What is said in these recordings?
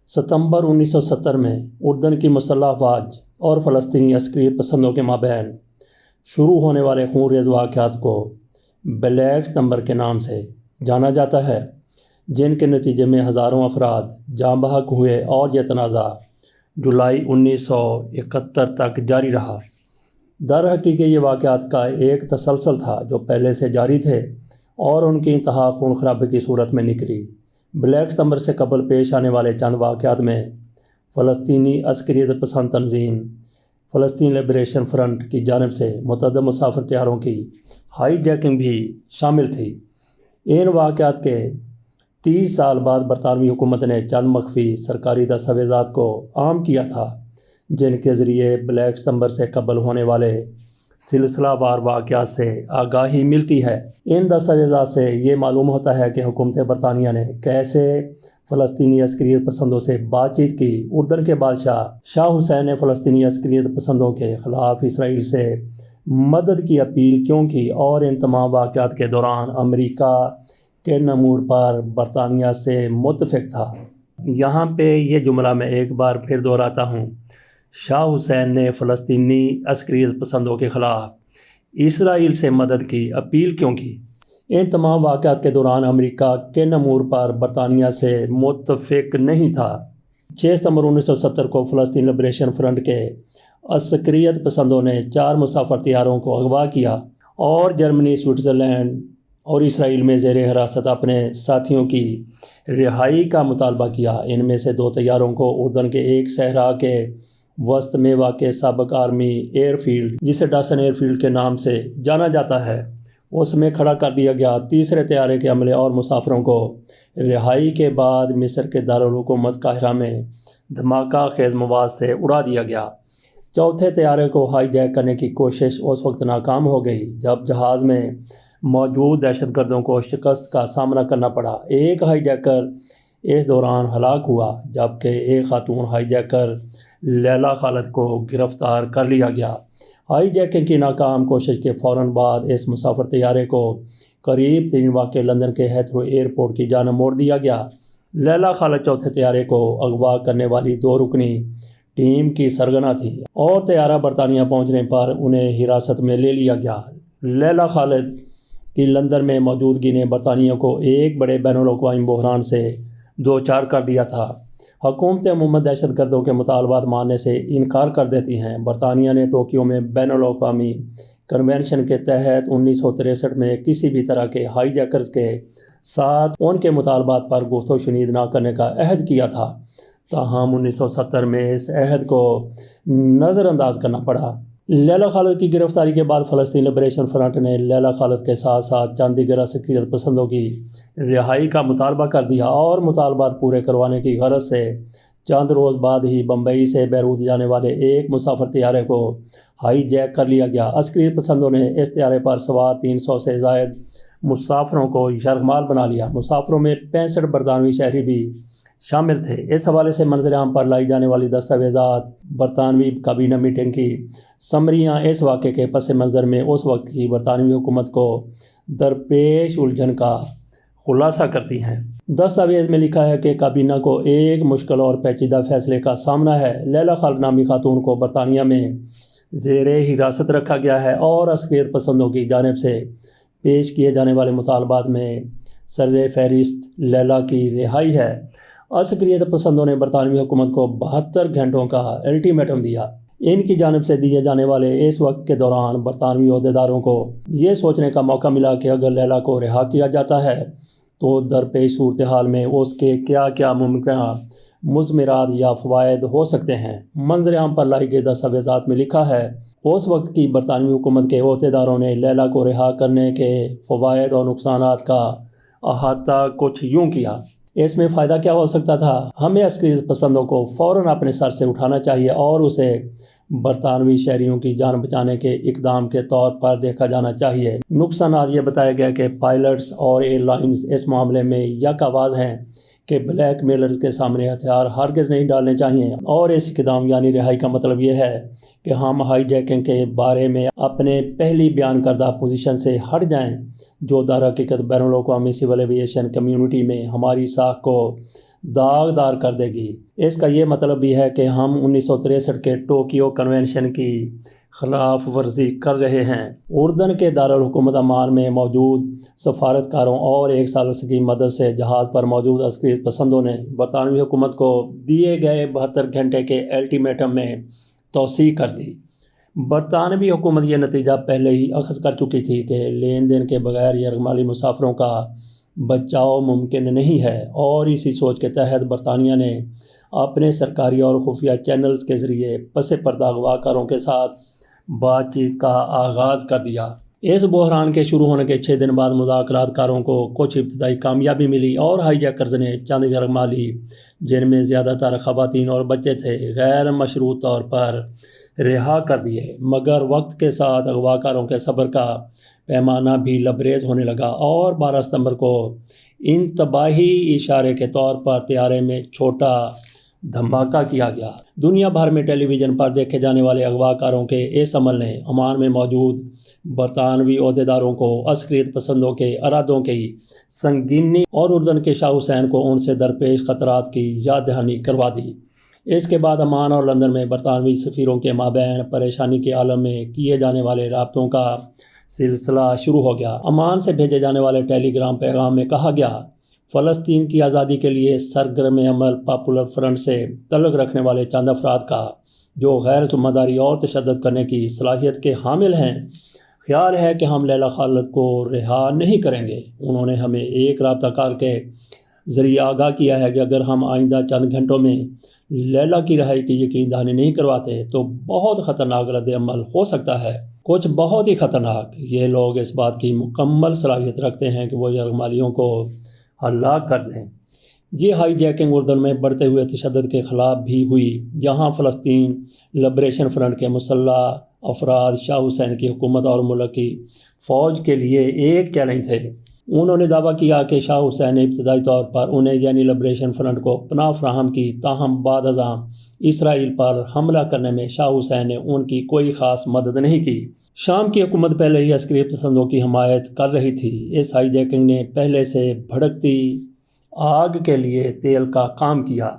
ستمبر 1970 میں اردن کی مسلح افواج اور فلسطینی عسکری پسندوں کے مابین شروع ہونے والے خونریز واقعات کو بلیک ستمبر کے نام سے جانا جاتا ہے، جن کے نتیجے میں ہزاروں افراد جاں بحق ہوئے اور یہ تنازع جولائی 1971 تک جاری رہا۔ در حقیقت یہ واقعات کا ایک تسلسل تھا جو پہلے سے جاری تھے اور ان کی انتہا خون خرابے کی صورت میں نکلی۔ بلیک ستمبر سے قبل پیش آنے والے چند واقعات میں فلسطینی عسکریت پسند تنظیم فلسطین لبریشن فرنٹ کی جانب سے متعدد مسافر طیاروں کی ہائی جیکنگ بھی شامل تھی۔ ان واقعات کے 30 سال بعد برطانوی حکومت نے چند مخفی سرکاری دستاویزات کو عام کیا تھا، جن کے ذریعے بلیک ستمبر سے قبل ہونے والے سلسلہ وار واقعات سے آگاہی ملتی ہے۔ ان دستاویزات سے یہ معلوم ہوتا ہے کہ حکومت برطانیہ نے کیسے فلسطینی عسکریت پسندوں سے بات چیت کی۔ اردن کے بادشاہ شاہ حسین نے فلسطینی عسکریت پسندوں کے خلاف اسرائیل سے مدد کی اپیل کیوں کی، اور ان تمام واقعات کے دوران امریکہ کن امور پر برطانیہ سے متفق تھا۔ یہاں پہ یہ جملہ میں ایک بار پھر دہراتا ہوں، شاہ حسین نے فلسطینی عسکریت پسندوں کے خلاف اسرائیل سے مدد کی اپیل کیوں کی؟ ان تمام واقعات کے دوران امریکہ کن امور پر برطانیہ سے متفق نہیں تھا۔ 6 ستمبر 1970 کو فلسطین لبریشن فرنٹ کے عسکریت پسندوں نے 4 مسافر طیاروں کو اغوا کیا اور جرمنی، سوئٹزرلینڈ اور اسرائیل میں زیر حراست اپنے ساتھیوں کی رہائی کا مطالبہ کیا۔ ان میں سے 2 طیاروں کو اردن کے ایک صحرا کے وسط میں واقع سابق آرمی ایئر فیلڈ، جسے ڈاسن ایئر فیلڈ کے نام سے جانا جاتا ہے، اس میں کھڑا کر دیا گیا۔ تیسرے طیارے کے عملے اور مسافروں کو رہائی کے بعد مصر کے دارالحکومت قاہرہ میں دھماکہ خیز مواد سے اڑا دیا گیا۔ چوتھے طیارے کو ہائی جیک کرنے کی کوشش اس وقت ناکام ہو گئی جب جہاز میں موجود دہشت گردوں کو شکست کا سامنا کرنا پڑا۔ ایک ہائی جیکر اس دوران ہلاک ہوا، جبکہ ایک خاتون ہائی جیکر لیلا خالد کو گرفتار کر لیا گیا۔ ہائی جیکنگ کی ناکام کوشش کے فوراً بعد اس مسافر طیارے کو قریب ترین واقع لندن کے ہیتھرو ایئرپورٹ کی جانب موڑ دیا گیا۔ لیلا خالد چوتھے طیارے کو اغوا کرنے والی 2 رکنی ٹیم کی سرگنا تھی اور طیارہ برطانیہ پہنچنے پر انہیں حراست میں لے لیا گیا۔ لیلا خالد کی لندن میں موجودگی نے برطانیہ کو ایک بڑے بین الاقوامی بحران سے دوچار کر دیا تھا۔ حکومتیں عموماً دہشت گردوں کے مطالبات ماننے سے انکار کر دیتی ہیں۔ برطانیہ نے ٹوکیو میں بین الاقوامی کنونشن کے تحت 1963 میں کسی بھی طرح کے ہائی جیکرز کے ساتھ ان کے مطالبات پر گفت و شنید نہ کرنے کا عہد کیا تھا، تاہم 1970 میں اس عہد کو نظر انداز کرنا پڑا۔ لیلا خالد کی گرفتاری کے بعد فلسطین لبریشن فرنٹ نے لیلا خالد کے ساتھ ساتھ چند دیگر عسکریت پسندوں کی رہائی کا مطالبہ کر دیا اور مطالبات پورے کروانے کی غرض سے چند روز بعد ہی بمبئی سے بیروت جانے والے ایک مسافر طیارے کو ہائی جیک کر لیا گیا۔ عسکریت پسندوں نے اس طیارے پر سوار 300 سے زائد مسافروں کو یرغمال بنا لیا۔ مسافروں میں 65 برطانوی شہری بھی شامل تھے۔ اس حوالے سے منظر عام پر لائی جانے والی دستاویزات، برطانوی کابینہ میٹنگ کی سمریاں اس واقعے کے پس منظر میں اس وقت کی برطانوی حکومت کو درپیش الجھن کا خلاصہ کرتی ہیں۔ دستاویز میں لکھا ہے کہ کابینہ کو ایک مشکل اور پیچیدہ فیصلے کا سامنا ہے۔ لیلا خالد نامی خاتون کو برطانیہ میں زیر حراست رکھا گیا ہے اور عسکریت پسندوں کی جانب سے پیش کیے جانے والے مطالبات میں سر فہرست لیلا کی رہائی ہے۔ عسکریت پسندوں نے برطانوی حکومت کو 72 گھنٹوں کا الٹیمیٹم دیا۔ ان کی جانب سے دیے جانے والے اس وقت کے دوران برطانوی عہدیداروں کو یہ سوچنے کا موقع ملا کہ اگر لیلا کو رہا کیا جاتا ہے تو درپیش صورتحال میں اس کے کیا کیا ممکنہ مضمرات یا فوائد ہو سکتے ہیں۔ منظر عام پر لائی گئی دستاویزات میں لکھا ہے، اس وقت کی برطانوی حکومت کے عہدیداروں نے لیلا کو رہا کرنے کے فوائد اور نقصانات کا احاطہ کچھ یوں کیا۔ اس میں فائدہ کیا ہو سکتا تھا؟ ہمیں عسکریت پسندوں کو فوراً اپنے سر سے اٹھانا چاہیے اور اسے برطانوی شہریوں کی جان بچانے کے اقدام کے طور پر دیکھا جانا چاہیے۔ نقصانات یہ بتایا گیا کہ پائلٹس اور ایئر لائنز اس معاملے میں یک آواز ہیں کہ بلیک میلرز کے سامنے ہتھیار ہرگز نہیں ڈالنے چاہیے، اور اس اقدام یعنی رہائی کا مطلب یہ ہے کہ ہم ہائی جیکنگ کے بارے میں اپنے پہلی بیان کردہ پوزیشن سے ہٹ جائیں، جو در حقیقت بین الاقوامی سول ایویشن کمیونٹی میں ہماری ساکھ کو داغدار کر دے گی۔ اس کا یہ مطلب بھی ہے کہ ہم 1963 کے ٹوکیو کنونشن کی خلاف ورزی کر رہے ہیں۔ اردن کے دارالحکومت عمان میں موجود سفارتکاروں اور ایک ثالث کی مدد سے جہاز پر موجود عسکریت پسندوں نے برطانوی حکومت کو دیے گئے 72 گھنٹے کے الٹیمیٹم میں توسیع کر دی۔ برطانوی حکومت یہ نتیجہ پہلے ہی اخذ کر چکی تھی کہ لین دین کے بغیر یرغمالی مسافروں کا بچاؤ ممکن نہیں ہے، اور اسی سوچ کے تحت برطانیہ نے اپنے سرکاری اور خفیہ چینلز کے ذریعے پس پردہ اغوا کاروں کے ساتھ بات چیت کا آغاز کر دیا۔ اس بحران کے شروع ہونے کے 6 دن بعد مذاکرات کاروں کو کچھ ابتدائی کامیابی ملی، اور ہائی جیکرز نے چند یرغمالی، جن میں زیادہ تر خواتین اور بچے تھے، غیر مشروط طور پر رہا کر دیے۔ مگر وقت کے ساتھ اغوا کاروں کے صبر کا پیمانہ بھی لبریز ہونے لگا، اور 12 ستمبر کو انتباہی اشارے کے طور پر طیارے میں چھوٹا دھماکہ کیا گیا۔ دنیا بھر میں ٹیلی ویژن پر دیکھے جانے والے اغوا کاروں کے اس عمل نے عمان میں موجود برطانوی عہدیداروں کو عسکریت پسندوں کے ارادوں کی سنگینی اور اردن کے شاہ حسین کو ان سے درپیش خطرات کی یاد دہانی کروا دی۔ اس کے بعد عمان اور لندن میں برطانوی سفیروں کے مابین پریشانی کے عالم میں کیے جانے والے رابطوں کا سلسلہ شروع ہو گیا۔ عمان سے بھیجے جانے والے ٹیلی گرام پیغام میں کہا گیا، فلسطین کی آزادی کے لیے سرگرم عمل پاپولر فرنٹ سے تعلق رکھنے والے چند افراد کا، جو غیر ذمہ داری اور تشدد کرنے کی صلاحیت کے حامل ہیں، خیال ہے کہ ہم لیلا خالد کو رہا نہیں کریں گے۔ انہوں نے ہمیں ایک رابطہ کار کے ذریعے آگاہ کیا ہے کہ اگر ہم آئندہ چند گھنٹوں میں لیلا کی رہائی کی یقین دہانی نہیں کرواتے تو بہت خطرناک رد عمل ہو سکتا ہے، کچھ بہت ہی خطرناک۔ یہ لوگ اس بات کی مکمل صلاحیت رکھتے ہیں کہ وہ یرغمالیوں کو ہلاک کر دیں۔ یہ ہائی جیکنگ اردن میں بڑھتے ہوئے تشدد کے خلاف بھی ہوئی، جہاں فلسطین لبریشن فرنٹ کے مسلح افراد شاہ حسین کی حکومت اور ملک کی فوج کے لیے ایک چیلنج تھے۔ انہوں نے دعویٰ کیا کہ شاہ حسین نے ابتدائی طور پر انہیں یعنی لبریشن فرنٹ کو پناہ فراہم کی، تاہم بعد ازاں اسرائیل پر حملہ کرنے میں شاہ حسین نے ان کی کوئی خاص مدد نہیں کی۔ شام کی حکومت پہلے ہی عسکریت پسندوں کی حمایت کر رہی تھی۔ اس ہائی جیکنگ نے پہلے سے بھڑکتی آگ کے لیے تیل کا کام کیا۔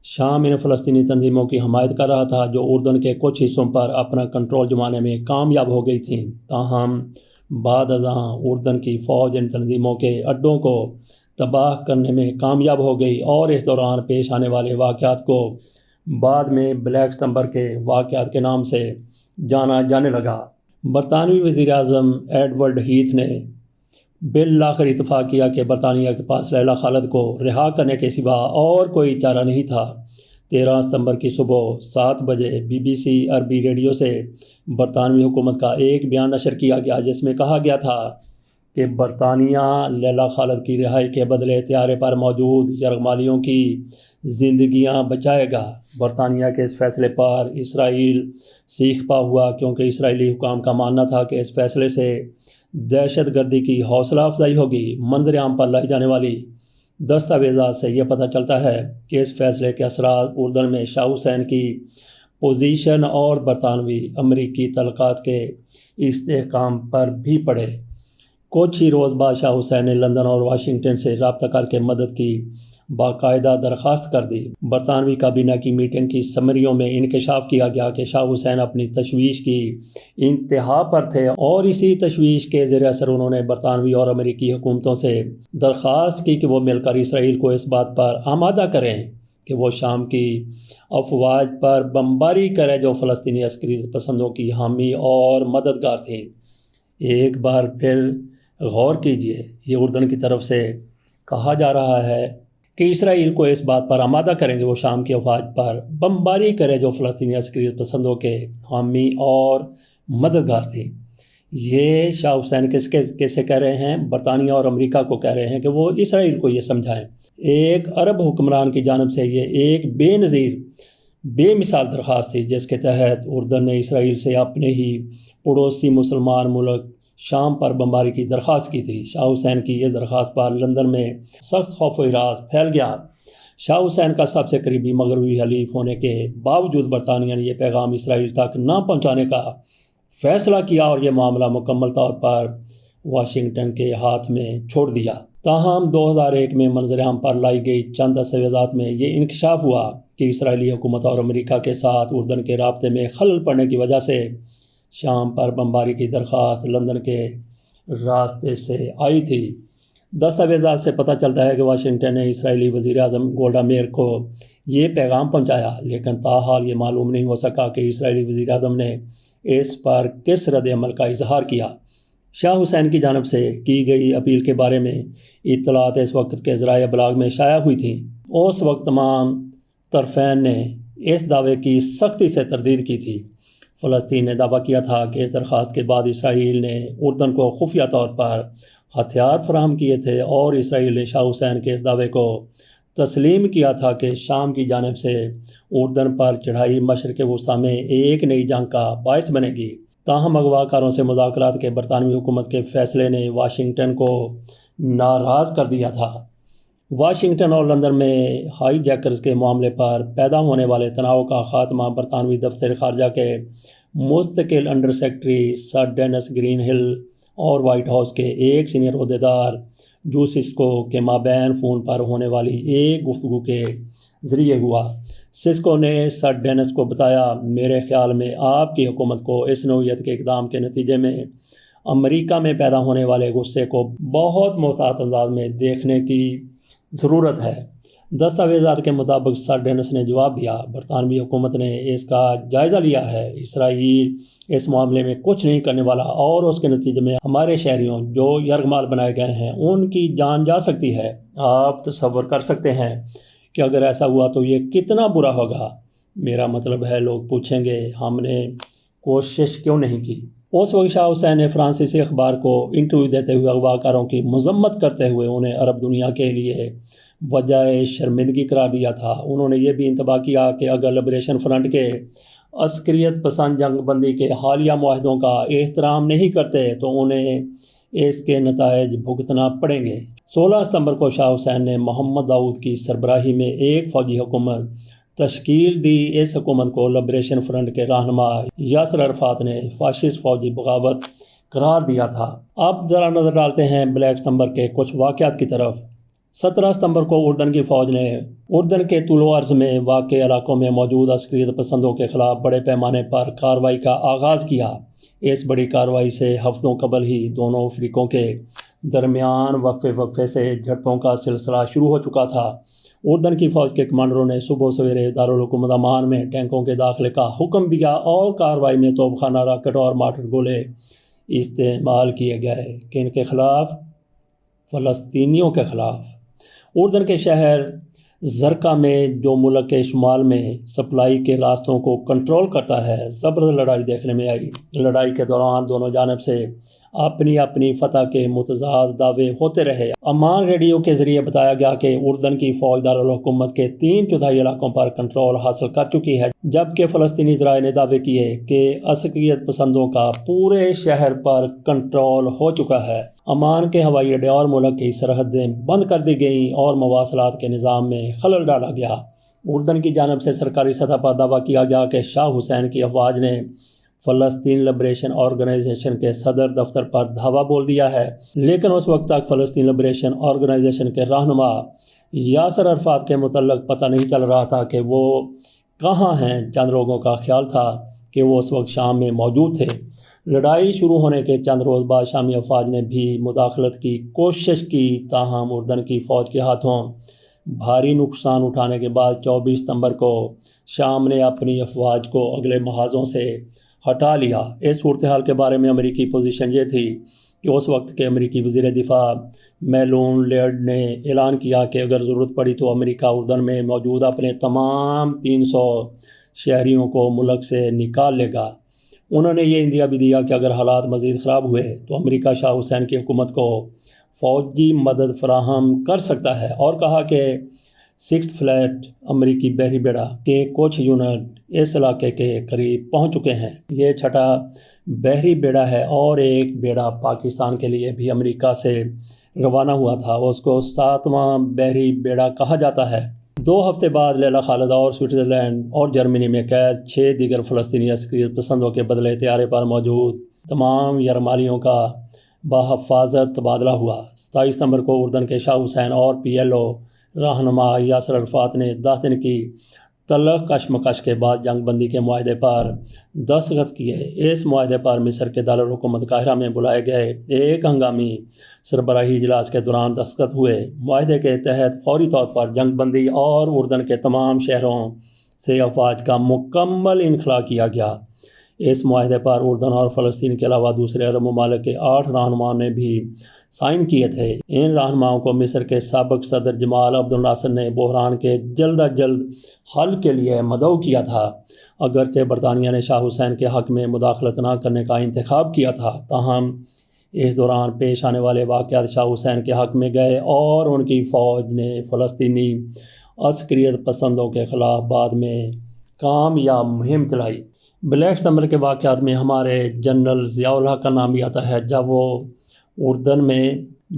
شام ان فلسطینی تنظیموں کی حمایت کر رہا تھا جو اردن کے کچھ حصوں پر اپنا کنٹرول جمانے میں کامیاب ہو گئی تھیں، تاہم بعد ازاں اردن کی فوج ان تنظیموں کے اڈوں کو تباہ کرنے میں کامیاب ہو گئی، اور اس دوران پیش آنے والے واقعات کو بعد میں بلیک ستمبر کے واقعات کے نام سے جانا جانے لگا۔ برطانوی وزیر اعظم ایڈورڈ ہیتھ نے بالآخر اتفاق کیا کہ برطانیہ کے پاس لیلا خالد کو رہا کرنے کے سوا اور کوئی چارہ نہیں تھا۔ 13 ستمبر کی صبح 7 بجے BBC عربی ریڈیو سے برطانوی حکومت کا ایک بیان نشر کیا گیا، جس میں کہا گیا تھا کہ برطانیہ لیلا خالد کی رہائی کے بدلے طیارے پر موجود یرغمالیوں کی زندگیاں بچائے گا۔ برطانیہ کے اس فیصلے پر اسرائیل سیخ پا ہوا، کیونکہ اسرائیلی حکام کا ماننا تھا کہ اس فیصلے سے دہشت گردی کی حوصلہ افزائی ہوگی۔ منظر عام پر لائی جانے والی دستاویزات سے یہ پتہ چلتا ہے کہ اس فیصلے کے اثرات اردن میں شاہ حسین کی پوزیشن اور برطانوی امریکی تعلقات کے استحکام پر بھی پڑے۔ کچھ ہی روز بعد شاہ حسین نے لندن اور واشنگٹن سے رابطہ کر کے مدد کی باقاعدہ درخواست کر دی۔ برطانوی کابینہ کی میٹنگ کی سمریوں میں انکشاف کیا گیا کہ شاہ حسین اپنی تشویش کی انتہا پر تھے، اور اسی تشویش کے زیر اثر انہوں نے برطانوی اور امریکی حکومتوں سے درخواست کی کہ وہ مل کر اسرائیل کو اس بات پر آمادہ کریں کہ وہ شام کی افواج پر بمباری کرے جو فلسطینی عسکریت پسندوں کی حامی اور مددگار تھیں۔ ایک بار پھر غور کیجیے، یہ اردن کی طرف سے کہا جا رہا ہے کہ اسرائیل کو اس بات پر آمادہ کریں گے وہ شام کی افواج پر بمباری کرے جو فلسطینی عسکریت پسندوں کے حامی اور مددگار تھیں۔ یہ شاہ حسین کیسے کہہ رہے ہیں؟ برطانیہ اور امریکہ کو کہہ رہے ہیں کہ وہ اسرائیل کو یہ سمجھائیں۔ ایک عرب حکمران کی جانب سے یہ ایک بے نظیر بے مثال درخواست تھی، جس کے تحت اردن نے اسرائیل سے اپنے ہی پڑوسی مسلمان ملک شام پر بمباری کی درخواست کی تھی۔ شاہ حسین کی اس درخواست پر لندن میں سخت خوف و ہراس پھیل گیا۔ شاہ حسین کا سب سے قریبی مغربی حلیف ہونے کے باوجود برطانیہ نے یہ پیغام اسرائیل تک نہ پہنچانے کا فیصلہ کیا اور یہ معاملہ مکمل طور پر واشنگٹن کے ہاتھ میں چھوڑ دیا۔ تاہم 2001 میں منظر عام پر لائی گئی چند دستاویزات میں یہ انکشاف ہوا کہ اسرائیلی حکومت اور امریکہ کے ساتھ اردن کے رابطے میں خلل پڑنے کی وجہ سے شام پر بمباری کی درخواست لندن کے راستے سے آئی تھی۔ دستاویزات سے پتہ چلتا ہے کہ واشنگٹن نے اسرائیلی وزیر اعظم گولڈا میئر کو یہ پیغام پہنچایا، لیکن تاحال یہ معلوم نہیں ہو سکا کہ اسرائیلی وزیر اعظم نے اس پر کس رد عمل کا اظہار کیا۔ شاہ حسین کی جانب سے کی گئی اپیل کے بارے میں اطلاعات اس وقت کے ذرائع ابلاغ میں شائع ہوئی تھیں۔ اس وقت تمام طرفین نے اس دعوے کی سختی سے تردید کی تھی۔ فلسطین نے دعویٰ کیا تھا کہ اس درخواست کے بعد اسرائیل نے اردن کو خفیہ طور پر ہتھیار فراہم کیے تھے، اور اسرائیل نے شاہ حسین کے اس دعوے کو تسلیم کیا تھا کہ شام کی جانب سے اردن پر چڑھائی مشرق وسطیٰ میں ایک نئی جنگ کا باعث بنے گی۔ تاہم اغوا کاروں سے مذاکرات کے برطانوی حکومت کے فیصلے نے واشنگٹن کو ناراض کر دیا تھا۔ واشنگٹن اور لندن میں ہائی جیکرز کے معاملے پر پیدا ہونے والے تناؤ کا خاتمہ برطانوی دفتر خارجہ کے مستقل انڈر سیکرٹری سر ڈینس گرین ہل اور وائٹ ہاؤس کے ایک سینئر عہدیدار جو سسکو کے مابین فون پر ہونے والی ایک گفتگو کے ذریعے ہوا۔ سسکو نے سر ڈینس کو بتایا، میرے خیال میں آپ کی حکومت کو اس نوعیت کے اقدام کے نتیجے میں امریکہ میں پیدا ہونے والے غصے کو بہت محتاط انداز میں دیکھنے کی ضرورت ہے۔ دستاویزات کے مطابق سر ڈینس نے جواب دیا، برطانوی حکومت نے اس کا جائزہ لیا ہے، اسرائیل اس معاملے میں کچھ نہیں کرنے والا، اور اس کے نتیجے میں ہمارے شہریوں جو یرغمال بنائے گئے ہیں ان کی جان جا سکتی ہے۔ آپ تصور کر سکتے ہیں کہ اگر ایسا ہوا تو یہ کتنا برا ہوگا۔ میرا مطلب ہے لوگ پوچھیں گے ہم نے کوشش کیوں نہیں کی۔ اس وقت شاہ حسین نے فرانسیسی اخبار کو انٹرویو دیتے ہوئے اغوا کاروں کی مذمت کرتے ہوئے انہیں عرب دنیا کے لیے وجہ شرمندگی قرار دیا تھا۔ انہوں نے یہ بھی انتباہ کیا کہ اگر لبریشن فرنٹ کے عسکریت پسند جنگ بندی کے حالیہ معاہدوں کا احترام نہیں کرتے تو انہیں اس کے نتائج بھگتنا پڑیں گے۔ 16 ستمبر کو شاہ حسین نے محمد داؤد کی سربراہی میں ایک فوجی حکومت تشکیل دی۔ اس حکومت کو لبریشن فرنٹ کے رہنما یاسر عرفات نے فاشسٹ فوجی بغاوت قرار دیا تھا۔ اب ذرا نظر ڈالتے ہیں بلیک ستمبر کے کچھ واقعات کی طرف۔ 17 ستمبر کو اردن کی فوج نے اردن کے طول و عرض میں واقع علاقوں میں موجود عسکریت پسندوں کے خلاف بڑے پیمانے پر کارروائی کا آغاز کیا۔ اس بڑی کارروائی سے ہفتوں قبل ہی دونوں فریقوں کے درمیان وقفے سے جھڑپوں کا سلسلہ شروع ہو چکا تھا۔ اردن کی فوج کے کمانڈروں نے صبح سویرے دارالحکومت عمان میں ٹینکوں کے داخلے کا حکم دیا اور کارروائی میں توپ خانہ راکٹ اور مارٹر گولے استعمال کیے گئے۔ کن کے خلاف؟ فلسطینیوں کے خلاف۔ اردن کے شہر زرقہ میں جو ملک کے شمال میں سپلائی کے راستوں کو کنٹرول کرتا ہے، زبردست لڑائی دیکھنے میں آئی۔ لڑائی کے دوران دونوں جانب سے اپنی اپنی فتح کے متضاد دعوے ہوتے رہے۔ عمان ریڈیو کے ذریعے بتایا گیا کہ اردن کی فوج دارالحکومت کے 3/4 علاقوں پر کنٹرول حاصل کر چکی ہے، جبکہ فلسطینی ذرائع نے دعوے کیے کہ عسکریت پسندوں کا پورے شہر پر کنٹرول ہو چکا ہے۔ عمان کے ہوائی اڈے اور ملک کی سرحدیں بند کر دی گئیں اور مواصلات کے نظام میں خلل ڈالا گیا۔ اردن کی جانب سے سرکاری سطح پر دعویٰ کیا گیا کہ شاہ حسین کی افواج نے فلسطین لبریشن آرگنائزیشن کے صدر دفتر پر دھاوا بول دیا ہے، لیکن اس وقت تک فلسطین لبریشن آرگنائزیشن کے رہنما یاسر عرفات کے متعلق پتہ نہیں چل رہا تھا کہ وہ کہاں ہیں۔ چند لوگوں کا خیال تھا کہ وہ اس وقت شام میں موجود تھے۔ لڑائی شروع ہونے کے چند روز بعد شامی افواج نے بھی مداخلت کی کوشش کی، تاہم اردن کی فوج کے ہاتھوں بھاری نقصان اٹھانے کے بعد 24 ستمبر کو شام نے اپنی افواج کو اگلے محاذوں سے ہٹا لیا۔ اس صورتحال کے بارے میں امریکی پوزیشن یہ تھی کہ اس وقت کے امریکی وزیر دفاع میلون لیڈ نے اعلان کیا کہ اگر ضرورت پڑی تو امریکہ اردن میں موجود اپنے تمام 300 شہریوں کو ملک سے نکال لے گا۔ انہوں نے یہ اندیا بھی دیا کہ اگر حالات مزید خراب ہوئے تو امریکہ شاہ حسین کی حکومت کو فوجی مدد فراہم کر سکتا ہے، اور کہا کہ 6th فلیٹ امریکی بحری بیڑا کے کچھ یونٹ اس علاقے کے قریب پہنچ چکے ہیں۔ یہ 6واں بحری بیڑا ہے اور ایک بیڑا پاکستان کے لیے بھی امریکہ سے روانہ ہوا تھا، اس کو 7واں بحری بیڑا کہا جاتا ہے۔ 2 ہفتے بعد لیلا خالد اور سوئٹزرلینڈ اور جرمنی میں قید 6 دیگر فلسطینی عسکریت پسندوں کے بدلے طیارے پر موجود تمام یرغمالیوں کا بحفاظت تبادلہ ہوا۔ 27 ستمبر کو اردن کے شاہ حسین اور PLO رہنما یاسر عرفات نے 10 دن کی تلخ کشمکش کے بعد جنگ بندی کے معاہدے پر دستخط کیے۔ اس معاہدے پر مصر کے دارالحکومت قاہرہ میں بلائے گئے ایک ہنگامی سربراہی اجلاس کے دوران دستخط ہوئے۔ معاہدے کے تحت فوری طور پر جنگ بندی اور اردن کے تمام شہروں سے افواج کا مکمل انخلاء کیا گیا۔ اس معاہدے پر اردن اور فلسطین کے علاوہ دوسرے عرب ممالک کے 8 رہنماؤں نے بھی سائن کیے تھے۔ ان رہنماؤں کو مصر کے سابق صدر جمال عبد الناصر نے بحران کے جلد از جلد حل کے لیے مدعو کیا تھا۔ اگرچہ برطانیہ نے شاہ حسین کے حق میں مداخلت نہ کرنے کا انتخاب کیا تھا، تاہم اس دوران پیش آنے والے واقعات شاہ حسین کے حق میں گئے اور ان کی فوج نے فلسطینی عسکریت پسندوں کے خلاف بعد میں کامیاب مہم چلائی۔ بلیک ستمبر کے واقعات میں ہمارے جنرل ضیاء الحق کا نام بھی آتا ہے، جب وہ اردن میں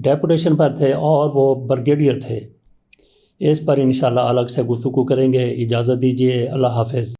ڈیپوٹیشن پر تھے اور وہ بریگیڈیئر تھے۔ اس پر انشاءاللہ الگ سے گفتگو کریں گے۔ اجازت دیجیے، اللہ حافظ۔